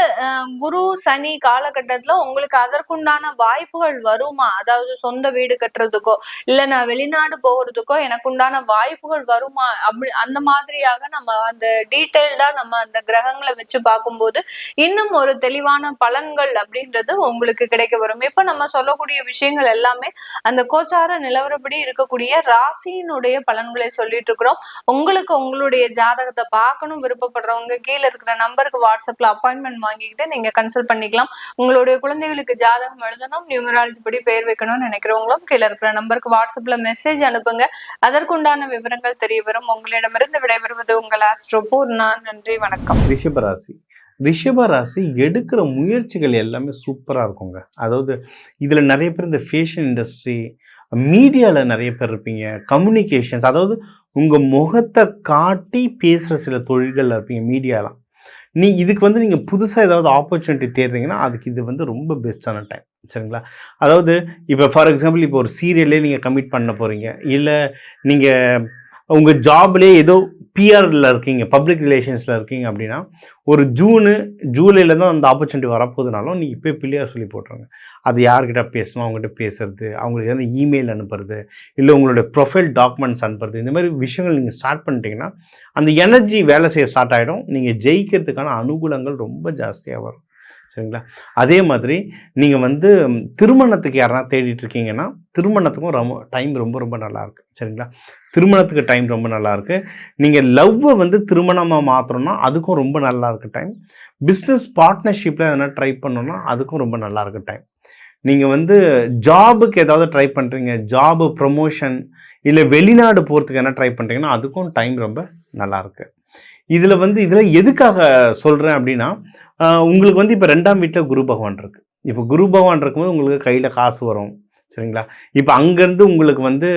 குரு சனி காலகட்டத்துல உங்களுக்கு அதற்குண்டான வாய்ப்புகள் வருமா, அதாவது சொந்த வீடு கட்டுறதுக்கோ இல்ல நான் வெளிநாடு போகிறதுக்கோ எனக்கு உண்டான வாய்ப்புகள் வருமா, அப்படி அந்த மாதிரியாக நம்ம அந்த டீட்டெயில்டா நம்ம அந்த கிரகங்களை வச்சு பார்க்கும்போது இன்னும் ஒரு தெளிவான பலன்கள் அப்படின்றது உங்களுக்கு கிடைக்க வரும். இப்ப நம்ம சொல்லக்கூடிய விஷயங்கள் எல்லாமே அந்த கோச்சார நிலவரப்படி இருக்கக்கூடிய ராசியினுடைய பலன்களை சொல்லிட்டு இருக்கிறோம். உங்களுக்கு உங்களுடைய ஜாதகத்தை பார்க்கணும் விருப்பப்படுறவங்க கீழே இருக்கிற நம்பருக்கு வாட்ஸ்அப்ல அப்பாயின்மெண்ட் வாங்கிக்கிட்டு நீங்க கன்சல்ட் பண்ணிக்கலாம். உங்களுடைய குழந்தைகளுக்கு ஜாதகம் எழுதணும், நியூமராலஜி படி பெயர் வைக்கணும்னு நினைக்கிறவங்களும் கீழே இருக்கிற நம்பருக்கு வாட்ஸ்அப்ல மெசேஜ் அனுப்புங்க, அதற்குண்டான விவரங்கள் தெரிய வரும். உங்களிடமிருந்து விடைபெறுவது உங்கள் ஆஸ்ட்ரோ பூர்ணா. நன்றி, வணக்கம். ரிஷபராசி எடுக்கிற முயற்சிகள் எல்லாமே சூப்பராக இருக்குங்க. அதாவது இதில் நிறைய பேர் இந்த ஃபேஷன் இண்டஸ்ட்ரி, மீடியாவில் நிறைய பேர் இருப்பீங்க, கம்யூனிகேஷன்ஸ், அதாவது உங்கள் முகத்தை காட்டி பேசுகிற சில தொழில்கள் இருப்பீங்க மீடியாலாம். இதுக்கு நீங்கள் புதுசாக ஏதாவது ஆப்பர்ச்சுனிட்டி தேடுறீங்கன்னா அதுக்கு இது ரொம்ப பெஸ்ட்டான டைம், சரிங்களா? அதாவது இப்போ ஃபார் எக்ஸாம்பிள் இப்போ ஒரு சீரியல்லே நீங்கள் கமிட் பண்ண போகிறீங்க, இல்லை நீங்கள் உங்கள் ஜாப்லேயே ஏதோ பிஆரில் இருக்கீங்க, பப்ளிக் ரிலேஷன்ஸில் இருக்கீங்க அப்படின்னா ஒரு ஜூலையில் தான் அந்த ஆப்பர்ச்சுனிட்டி வரப்போகுதுனாலும் நீங்கள் இப்போ பிள்ளையார் சொல்லி போட்டுருங்க. அது யார்கிட்ட பேசணும், அவங்ககிட்ட பேசுறது, அவங்களுக்கு எதாவது இமெயில் அனுப்புறது, இல்லை உங்களுடைய ப்ரொஃபைல் டாக்குமெண்ட்ஸ் அனுப்புறது, இந்த மாதிரி விஷயங்கள் நீங்கள் ஸ்டார்ட் பண்ணிட்டீங்கன்னா அந்த எனர்ஜி வேலை செய்ய ஸ்டார்ட் ஆகிடும். நீங்கள் ஜெயிக்கிறதுக்கான அனுகூலங்கள் ரொம்ப ஜாஸ்தியாக வரும், சரிங்களா? அதே மாதிரி நீங்கள் திருமணத்துக்கு யாரா தேடிட்டு இருக்கீங்கன்னா திருமணத்துக்கும் டைம் ரொம்ப நல்லாயிருக்கு, சரிங்களா? திருமணத்துக்கு டைம் ரொம்ப நல்லாயிருக்கு. நீங்கள் லவ்வை திருமணமாக மாற்றணும்னா அதுக்கும் ரொம்ப நல்லா இருக்கு டைம். பிஸ்னஸ் பார்ட்னர்ஷிப்பில் எதனா ட்ரை பண்ணணும்னா அதுக்கும் ரொம்ப நல்லா இருக்கு டைம். நீங்கள் ஜாபுக்கு ஏதாவது ட்ரை பண்ணுறீங்க, ஜாபு ப்ரமோஷன் இல்லை வெளிநாடு போகிறதுக்கு என்ன ட்ரை பண்ணுறீங்கன்னா அதுக்கும் டைம் ரொம்ப நல்லாயிருக்கு. இதில் எதுக்காக சொல்கிறேன் அப்படின்னா உங்களுக்கு இப்போ 2ஆம் வீட்டில் குரு பகவான் இருக்குது. இப்போ குரு பகவான் இருக்கும்போது உங்களுக்கு கையில் காசு வரும், சரிங்களா? இப்போ அங்கேருந்து உங்களுக்கு வந்து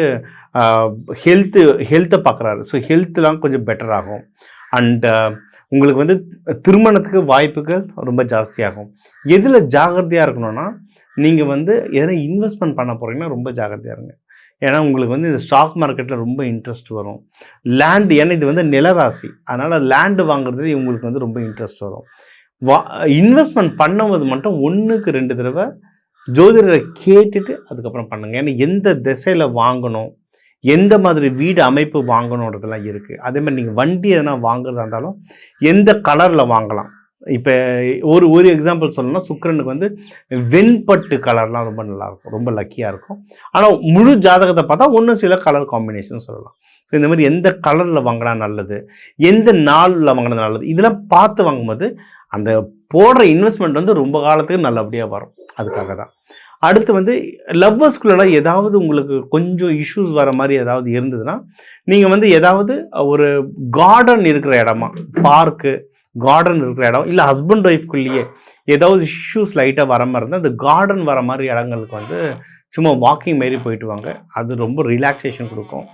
ஹெல்த்தை பார்க்குறாரு. ஸோ ஹெல்த்லாம் கொஞ்சம் பெட்டர் ஆகும். அண்ட் உங்களுக்கு வந்து திருமணத்துக்கு வாய்ப்புகள் ரொம்ப ஜாஸ்தியாகும். எதில் ஜாகிரதையாக இருக்கணும்னா, நீங்கள் வந்து எதனா இன்வெஸ்ட்மெண்ட் பண்ண போகிறீங்கன்னா ரொம்ப ஜாகிரதையாக இருங்க. ஏன்னா உங்களுக்கு வந்து இந்த ஸ்டாக் மார்க்கெட்டில் ரொம்ப இன்ட்ரெஸ்ட் வரும். லேண்டு, ஏன்னா இது வந்து நிலராசி, அதனால் லேண்டு வாங்குறதுல உங்களுக்கு வந்து ரொம்ப இன்ட்ரெஸ்ட் வரும். இன்வெஸ்ட்மெண்ட் பண்ணும்போது மட்டும் 1க்கு 2 தடவை ஜோதிடரை கேட்டுட்டு அதுக்கப்புறம் பண்ணுங்கள். ஏன்னா எந்த திசையில் வாங்கணும், எந்த மாதிரி வீடு அமைப்பு வாங்கணுன்றதெல்லாம் இருக்குது. அதே மாதிரி நீங்கள் வண்டி எதனா வாங்குறதா இருந்தாலும் எந்த கலரில் வாங்கலாம். இப்போ ஒரு எக்ஸாம்பிள் சொல்லணும்னா, சுக்கிரனுக்கு வந்து வெண்பட்டு கலர்லாம் ரொம்ப நல்லாயிருக்கும், ரொம்ப லக்கியாக இருக்கும். ஆனால் முழு ஜாதகத்தை பார்த்தா ஒன்றும் சில கலர் காம்பினேஷன் சொல்லலாம். ஸோ இந்த மாதிரி எந்த கலரில் வாங்கினா நல்லது, எந்த நாளில் வாங்கினது நல்லது, இதெல்லாம் பார்த்து வாங்கும்போது அந்த போடுற இன்வெஸ்ட்மெண்ட் வந்து ரொம்ப காலத்துக்கு நல்லபடியாக வரும். அதுக்காக தான். அடுத்து வந்து லவ்வர்ஸ்குள்ள ஏதாவது உங்களுக்கு கொஞ்சம் இஷ்யூஸ் வர மாதிரி ஏதாவது இருந்ததுன்னா, நீங்கள் வந்து ஏதாவது ஒரு கார்டன் இருக்கிற இடமா, பார்க்கு கார்டன் இருக்கிற இடம், இல்லை ஹஸ்பண்ட் ஒய்ஃப்குள்ளேயே ஏதாவது இஷ்யூஸ் லைட்டாக வர மாதிரி இருந்தால், அந்த கார்டன் வர மாதிரி இடங்களுக்கு வந்து சும்மா வாக்கிங் மாரி போயிட்டு வாங்க. அது ரொம்ப ரிலாக்ஸேஷன் கொடுக்கும்.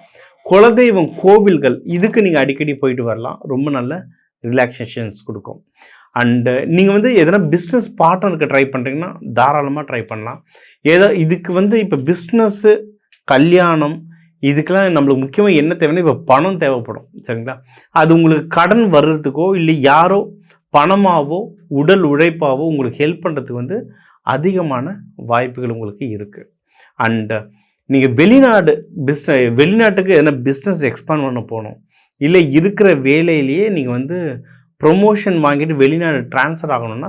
குலதெய்வம் கோவில்கள், இதுக்கு நீங்கள் அடிக்கடி போயிட்டு வரலாம், ரொம்ப நல்ல ரிலாக்ஸேஷன்ஸ் கொடுக்கும். அண்டு நீங்கள் வந்து எதனா பிஸ்னஸ் பார்ட்னருக்கு ட்ரை பண்ணுறீங்கன்னா தாராளமாக ட்ரை பண்ணலாம். இதுக்கு வந்து இப்போ பிஸ்னஸ்ஸு, கல்யாணம், இதுக்கெல்லாம் நம்மளுக்கு முக்கியமாக என்ன தேவைன்னா இப்போ பணம் தேவைப்படும். சரிங்களா? அது உங்களுக்கு கடன் வர்றதுக்கோ இல்லை யாரோ பணமாகவோ உடல் உழைப்பாவோ உங்களுக்கு ஹெல்ப் பண்ணுறதுக்கு வந்து அதிகமான வாய்ப்புகள் உங்களுக்கு இருக்குது. அண்டு நீங்கள் வெளிநாட்டுக்கு எதனா பிஸ்னஸ் எக்ஸ்பாண்ட் பண்ண போகணும், இல்லை இருக்கிற வேலையிலேயே நீங்கள் வந்து ப்ரொமோஷன் வாங்கிட்டு வெளிநாடு ட்ரான்ஸ்ஃபர் ஆகணும்னா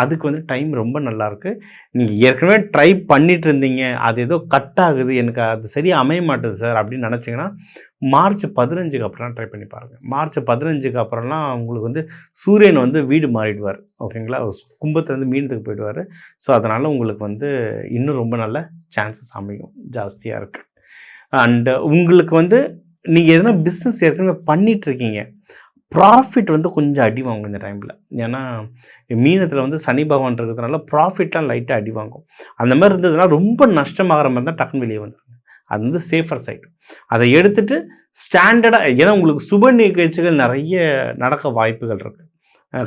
அதுக்கு வந்து டைம் ரொம்ப நல்லாயிருக்கு. நீங்கள் ஏற்கனவே ட்ரை பண்ணிட்டு இருந்தீங்க, அது ஏதோ கட் ஆகுது, எனக்கு அது சரியாக அமைய மாட்டுது சார் அப்படின்னு நினச்சிங்கன்னா, மார்ச் 15க்கு அப்புறம் ட்ரை பண்ணி பாருங்கள். மார்ச் 15க்கு அப்புறம்லாம் உங்களுக்கு வந்து சூரியன் வந்து வீடு மாறிடுவார். ஓகேங்களா? கும்பத்துலேருந்து மீனத்துக்கு போயிடுவார். ஸோ அதனால் உங்களுக்கு வந்து இன்னும் ரொம்ப நல்ல சான்சஸ் அமையும், ஜாஸ்தியாக இருக்குது. அண்டு உங்களுக்கு வந்து நீங்கள் எதனா பிஸ்னஸ் ஏற்கனவே பண்ணிகிட்ருக்கீங்க, ப்ராஃபிட் வந்து கொஞ்சம் அடி வாங்கும் இந்த டைமில். ஏன்னா மீனத்தில் வந்து சனி பகவான் இருக்கிறதுனால ப்ராஃபிட்லாம் லைட்டாக அடி வாங்கும். அந்த மாதிரி இருந்ததுன்னா ரொம்ப நஷ்டமாகிற மாதிரி தான் டக்குன்னு வெளியே வந்துடுங்க. அது வந்து சேஃபர் சைடு. அதை எடுத்துகிட்டு ஸ்டாண்டர்டாக, ஏன்னா உங்களுக்கு சுப நிகழ்ச்சிகள் நிறைய நடக்க வாய்ப்புகள் இருக்குது.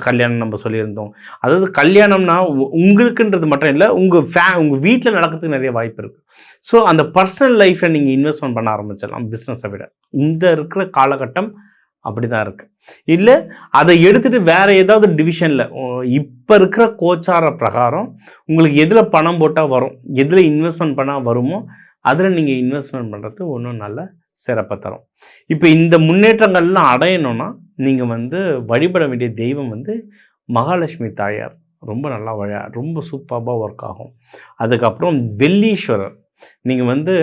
கல்யாணம் நம்ம சொல்லியிருந்தோம். அதாவது கல்யாணம்னா உங்களுக்குன்றது மட்டும் இல்லை, உங்கள் வீட்டில் நடக்கிறதுக்கு நிறைய வாய்ப்பு இருக்குது. ஸோ அந்த பர்சனல் லைஃப்பில் நீங்கள் இன்வெஸ்ட்மெண்ட் பண்ண ஆரம்பிச்சிடலாம் பிஸ்னஸை விட. இந்த இருக்கிற காலகட்டம் அப்படி தான் இருக்குது. இல்லை அதை எடுத்துகிட்டு வேறு ஏதாவது டிவிஷனில் இப்போ இருக்கிற கோச்சார பிரகாரம் உங்களுக்கு எதில் பணம் போட்டால் வரும், எதில் இன்வெஸ்ட்மெண்ட் பண்ணால் வருமோ அதில் நீங்கள் இன்வெஸ்ட்மெண்ட் பண்ணுறது ஒன்றும் நல்ல சிறப்பை தரும். இப்போ இந்த முன்னேற்றங்கள்லாம் அடையணும்னா நீங்கள் வந்து வழிபட வேண்டிய தெய்வம் வந்து மகாலட்சுமி தாயார். ரொம்ப நல்லா ரொம்ப சூப்பராக ஒர்க் ஆகும். அதுக்கப்புறம் வெள்ளீஸ்வரர். நீங்கள் வந்து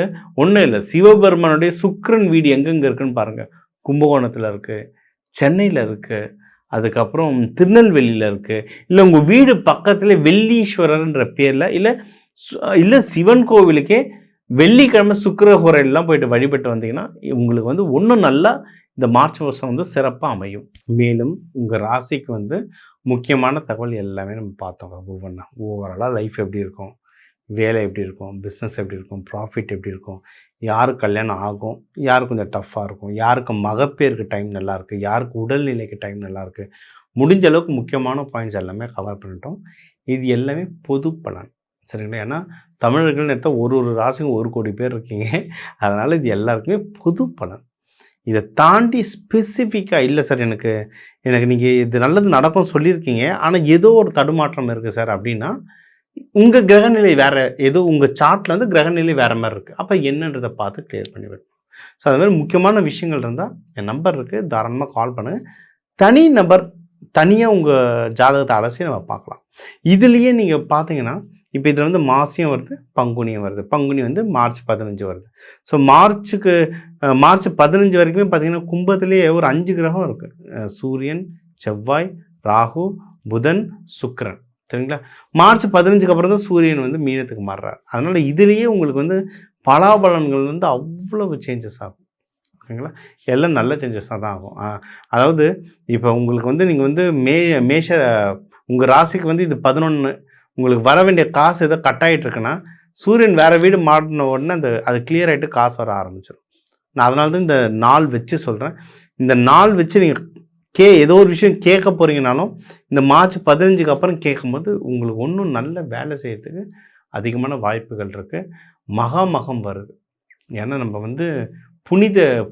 ஒன்றும் இல்லை, சிவபெருமானுடைய சுக்கிரன் வீடு எங்கெங்கே இருக்குன்னு பாருங்கள். கும்பகோணத்தில் இருக்குது, சென்னையில் இருக்குது, அதுக்கப்புறம் திருநெல்வேலியில் இருக்குது. இல்லை உங்கள் வீடு பக்கத்தில் வெள்ளீஸ்வரர்ன்ற பேரில் இல்லை சிவன் கோவிலுக்கே வெள்ளிக்கிழமை சுக்கிரஹோரையெல்லாம் போயிட்டு வழிபட்டு வந்தீங்கன்னா உங்களுக்கு வந்து ஒன்றும் நல்லா இந்த மார்ச் மாதம் வந்து சிறப்பாக அமையும். மேலும் உங்கள் ராசிக்கு வந்து முக்கியமான தகவல் எல்லாமே நம்ம பார்த்தோம். ஒவ்வொன்றா ஓவராலாக லைஃப் எப்படி இருக்கும், வேலை எப்படி இருக்கும், பிஸ்னஸ் எப்படி இருக்கும், ப்ராஃபிட் எப்படி இருக்கும், யாருக்கு கல்யாணம் ஆகும், யாருக்கு கொஞ்சம் டஃப்பாக இருக்கும், யாருக்கு மகப்பேருக்கு டைம் நல்லாயிருக்கு, யாருக்கு உடல்நிலைக்கு டைம் நல்லாயிருக்கு, முடிஞ்ச அளவுக்கு முக்கியமான பாயிண்ட்ஸ் எல்லாமே கவர் பண்ணிட்டோம். இது எல்லாமே பொது பலன். சரிங்களா? ஏன்னா தமிழர்கள்னு எடுத்தால் ஒரு ராசிக்கும் 1 கோடி பேர் இருக்கீங்க. அதனால் இது எல்லாருக்குமே பொது பலன். இதை தாண்டி ஸ்பெசிஃபிக்காக இல்லை சார், எனக்கு நீங்கள் இது நல்லது நடக்கும்னு சொல்லியிருக்கீங்க, ஆனால் ஏதோ ஒரு தடுமாற்றம் இருக்குது சார் அப்படின்னா, உங்கள் கிரகநிலை வேறு, ஏதோ உங்கள் சார்ட்டில் வந்து கிரகநிலை வேறு மாதிரி இருக்குது. அப்போ என்னன்றதை பார்த்து கிளியர் பண்ணி விடணும். ஸோ அது மாதிரி முக்கியமான விஷயங்கள் இருந்தால் என் நம்பர் இருக்குது, தாராளமாக கால் பண்ணுங்கள். தனி நபர் தனியாக உங்கள் ஜாதகத்தை அலசி நம்ம பார்க்கலாம். இதுலேயே நீங்கள் பார்த்தீங்கன்னா இப்போ இதில் வந்து மாசியம் வருது, பங்குனியும் வருது. பங்குனி வந்து மார்ச் 15 வருது. ஸோ மார்ச் 15 வரைக்குமே பார்த்தீங்கன்னா கும்பத்திலேயே ஒரு 5 கிரகம் இருக்குது. சூரியன், செவ்வாய், ராகு, புதன், சுக்கிரன். சரிங்களா? மார்ச் 15க்கு அப்புறம் தான் சூரியன் வந்து மீனத்துக்கு மாறுறார். அதனால் இதுலேயே உங்களுக்கு வந்து பலாபலன்கள் வந்து அவ்வளவு சேஞ்சஸ் ஆகும். ஓகேங்களா? எல்லாம் நல்ல சேஞ்சஸ் தான் ஆகும். அதாவது இப்போ உங்களுக்கு வந்து நீங்கள் வந்து உங்கள் ராசிக்கு வந்து இது 11, உங்களுக்கு வர வேண்டிய காசு ஏதோ கட் ஆகிட்டு இருக்குன்னா சூரியன் வேறு வீடு மாறின உடனே அது கிளியர் ஆகிட்டு காசு வர ஆரம்பிச்சிடும். நான் அதனால தான் இந்த நாள் வச்சு சொல்கிறேன். இந்த நாள் வச்சு நீங்கள் ஏதோ ஒரு விஷயம் கேட்க போகிறீங்கனாலும் இந்த மார்ச் 15க்கு அப்புறம் கேட்கும்போது உங்களுக்கு ஒன்றும் நல்ல வேலை செய்யறதுக்கு அதிகமான வாய்ப்புகள் இருக்குது. மகம் வருது. ஏன்னா நம்ம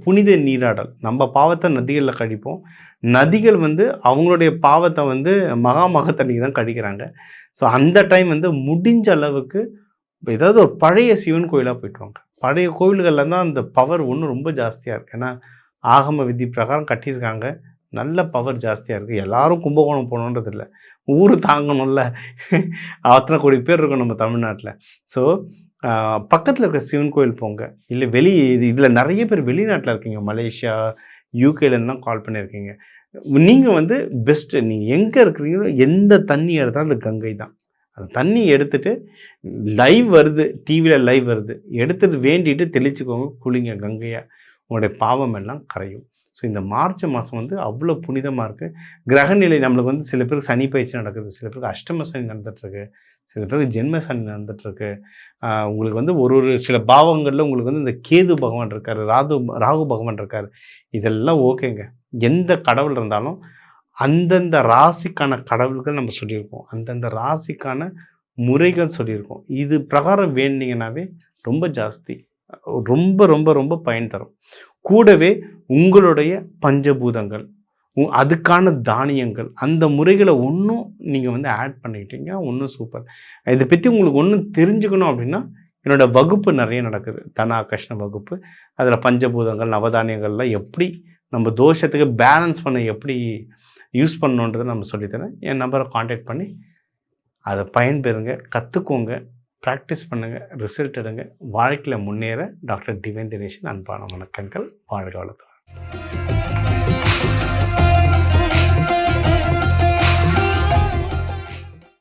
புனித நீராடல், நம்ம பாவத்தை நதிகளில் கழிப்போம். நதிகள் அவங்களுடைய பாவத்தை மக தண்ணிக்கு தான் கழிக்கிறாங்க. ஸோ அந்த டைம் முடிஞ்ச அளவுக்கு ஏதாவது ஒரு பழைய சிவன் கோயிலாக போயிட்டு வாங்க. பழைய கோவில்களில் தான் அந்த பவர் ஒன்றும் ரொம்ப ஜாஸ்தியாக இருக்குது. ஏன்னா ஆகம விதி பிரகாரம் கட்டியிருக்காங்க, நல்ல பவர் ஜாஸ்தியாக இருக்குது. எல்லாரும் கும்பகோணம் போகணுன்றது இல்லை, ஊர் தாங்கணும்ல. அத்தனை கோடி பேர் இருக்கும் நம்ம தமிழ்நாட்டில். ஸோ பக்கத்தில் இருக்கிற சிவன் கோயில் போங்க. இல்லை இதில் நிறைய பேர் வெளிநாட்டில் இருக்கீங்க, மலேசியா யூகேலேருந்து தான் கால் பண்ணியிருக்கீங்க. நீங்கள் பெஸ்ட்டு, நீங்கள் எங்கே இருக்கிறீங்களோ எந்த தண்ணி எடுத்தாலும் அது கங்கை தான். அந்த தண்ணி எடுத்துகிட்டு லைவ் வருது, டிவியில் லைவ் வருது, எடுத்துகிட்டு வேண்டிட்டு தெளிச்சுக்கோங்க, குளிங்க கங்கையாக, உங்களுடைய பாவம் எல்லாம் கரையும். ஸோ இந்த மார்ச் மாதம் அவ்வளோ புனிதமாக இருக்குது. கிரகநிலை நம்மளுக்கு சில பேருக்கு சனி பயிற்சி நடக்குது, சில பேருக்கு அஷ்டம சனி நடந்துகிட்ருக்கு, சில பேருக்கு ஜென்ம சனி நடந்துகிட்ருக்கு. உங்களுக்கு ஒரு சில பாவங்களில் உங்களுக்கு இந்த கேது பகவான் இருக்கார், ராகு பகவான் இருக்கார். இதெல்லாம் ஓகேங்க. எந்த கடவுள் இருந்தாலும் அந்தந்த ராசிக்கான கடவுள்கள் நம்ம சொல்லியிருக்கோம், அந்தந்த ராசிக்கான முறைகள் சொல்லியிருக்கோம். இது பிரகாரம் வேண்டிங்கன்னாவே ரொம்ப ஜாஸ்தி, ரொம்ப ரொம்ப ரொம்ப பயன் தரும். கூடவே உங்களுடைய பஞ்சபூதங்கள், அதுக்கான தானியங்கள், அந்த முறைகளை ஒன்றும் நீங்கள் ஆட் பண்ணிக்கிட்டீங்க, ஒன்றும் சூப்பர். இதை பற்றி உங்களுக்கு ஒன்றும் தெரிஞ்சுக்கணும் அப்படின்னா என்னோடய வகுப்பு நிறைய நடக்குது, தனாகர்ஷ்ண வகுப்பு. அதில் பஞ்சபூதங்கள் நவதானியங்கள்லாம் எப்படி நம்ம தோஷத்துக்கு பேலன்ஸ் பண்ண எப்படி யூஸ் பண்ணணுன்றதை நம்ம சொல்லித்தரேன். என் நம்பரை காண்டாக்ட் பண்ணி அதை பயன்பெறுங்க, கற்றுக்கோங்க, ப்ராக்டிஸ் பண்ணுங்கள், ரிசல்ட் எடுங்க. வாழ்க்கையில் முன்னேற டாக்டர் டிவைன் தினேஷன் அன்பான வணக்கங்கள். வாழ்க வளத்துடன்.